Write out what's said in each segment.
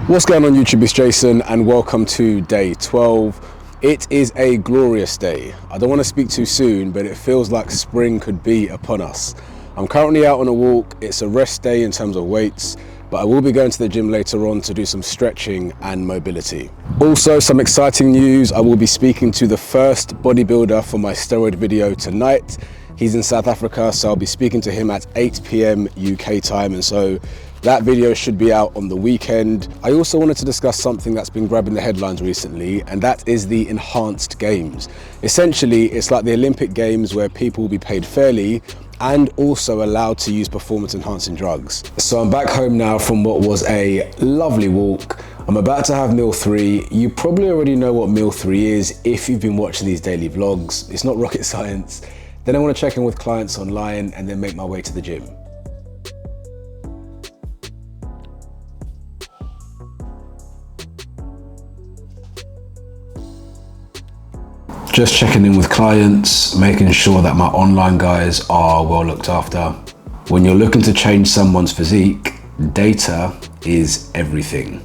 What's going on YouTube, it's Jason and welcome to day 12. It is a glorious day. I don't want to speak too soon, but it feels like spring could be upon us. I'm currently out on a walk. It's a rest day in terms of weights, but I will be going to the gym later on to do some stretching and mobility. Also, some exciting news. I will be speaking to the first bodybuilder for my steroid video tonight. He's in South Africa, so I'll be speaking to him at 8 p.m. UK time, and so that video should be out on the weekend. I also wanted to discuss something that's been grabbing the headlines recently, and that is the enhanced games. Essentially, it's like the Olympic Games where people will be paid fairly and also allowed to use performance enhancing drugs. So I'm back home now from what was a lovely walk. I'm about to have meal 3. You probably already know what meal 3 is if you've been watching these daily vlogs. It's not rocket science. Then I want to check in with clients online and then make my way to the gym. Just checking in with clients, making sure that my online guys are well looked after. When you're looking to change someone's physique, data is everything.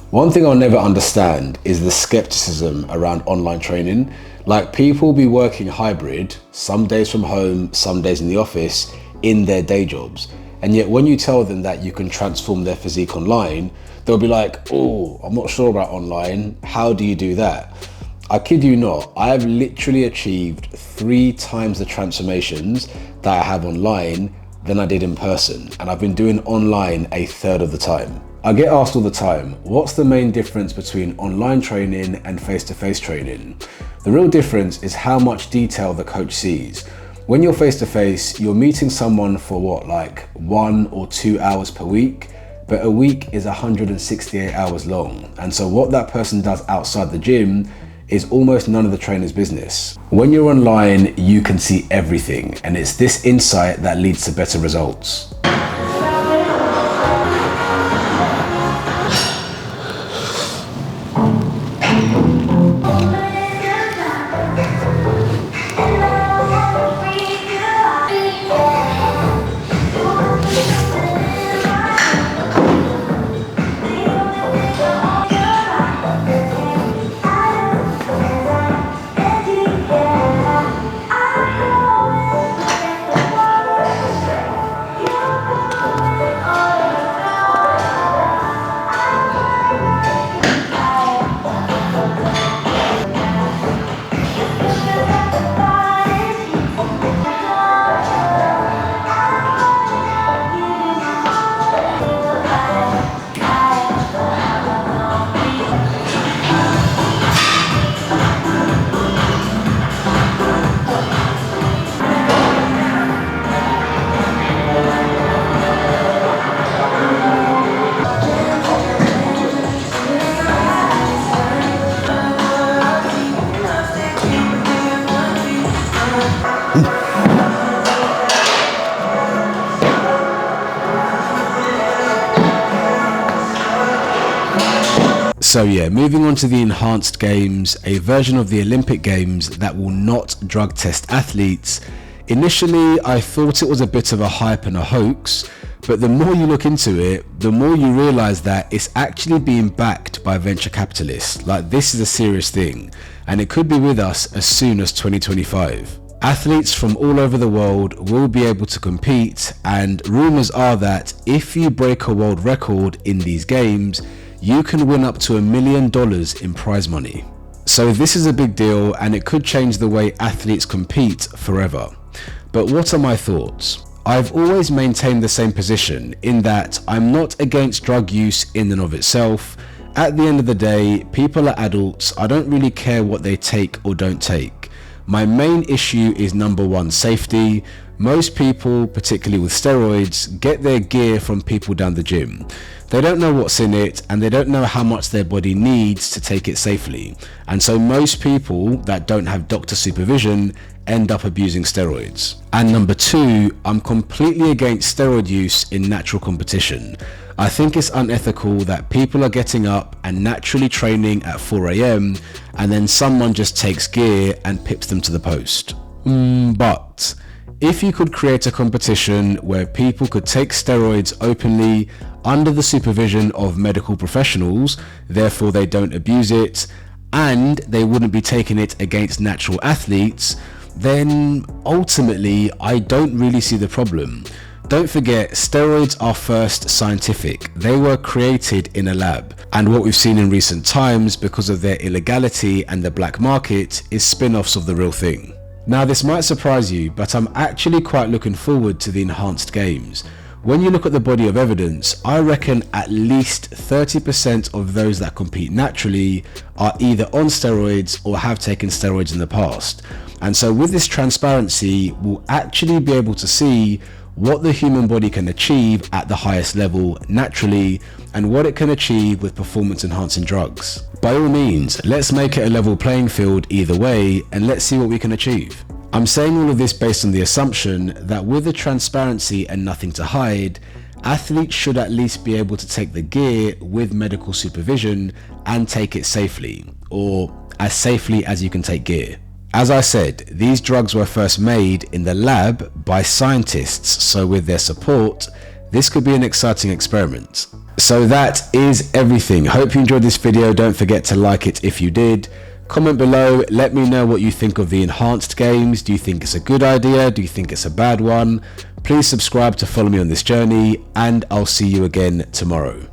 One thing I'll never understand is the skepticism around online training. Like, people be working hybrid, some days from home, some days in the office, in their day jobs. And yet when you tell them that you can transform their physique online, they'll be like, oh, I'm not sure about online. How do you do that? I kid you not, I have literally achieved 3 times the transformations that I have online than I did in person. And I've been doing online a third of the time. I get asked all the time, what's the main difference between online training and face-to-face training? The real difference is how much detail the coach sees. When you're face-to-face, you're meeting someone for what, like 1 or 2 hours per week? But a week is 168 hours long. And so what that person does outside the gym is almost none of the trainer's business. When you're online, you can see everything, and it's this insight that leads to better results. So yeah, moving on to the enhanced games, a version of the Olympic Games that will not drug test athletes. Initially, I thought it was a bit of a hype and a hoax, but the more you look into it, the more you realize that it's actually being backed by venture capitalists. Like, this is a serious thing, and it could be with us as soon as 2025. Athletes from all over the world will be able to compete, and rumors are that if you break a world record in these games, you can win up to $1 million in prize money. So this is a big deal, and it could change the way athletes compete forever. But what are my thoughts? I've always maintained the same position in that I'm not against drug use in and of itself. At the end of the day, people are adults. I don't really care what they take or don't take. My main issue is number 1, safety. Most people, particularly with steroids, get their gear from people down the gym. They don't know what's in it, and they don't know how much their body needs to take it safely. And so most people that don't have doctor supervision end up abusing steroids. And number 2, I'm completely against steroid use in natural competition. I think it's unethical that people are getting up and naturally training at 4 a.m. and then someone just takes gear and pips them to the post. But If you could create a competition where people could take steroids openly under the supervision of medical professionals, therefore they don't abuse it, and they wouldn't be taking it against natural athletes, then ultimately I don't really see the problem. Don't forget, steroids are first scientific. They were created in a lab, and what we've seen in recent times, because of their illegality and the black market, is spin-offs of the real thing. Now, this might surprise you, but I'm actually quite looking forward to the enhanced games. When you look at the body of evidence, I reckon at least 30% of those that compete naturally are either on steroids or have taken steroids in the past. And so with this transparency, we'll actually be able to see what the human body can achieve at the highest level naturally, and what it can achieve with performance enhancing drugs. By all means, let's make it a level playing field either way, and let's see what we can achieve. I'm saying all of this based on the assumption that with the transparency and nothing to hide, athletes should at least be able to take the gear with medical supervision and take it safely, or as safely as you can take gear. As I said, these drugs were first made in the lab by scientists, so with their support, this could be an exciting experiment. So that is everything. Hope you enjoyed this video. Don't forget to like it if you did. Comment below, let me know what you think of the enhanced games. Do you think it's a good idea? Do you think it's a bad one? Please subscribe to follow me on this journey, and I'll see you again tomorrow.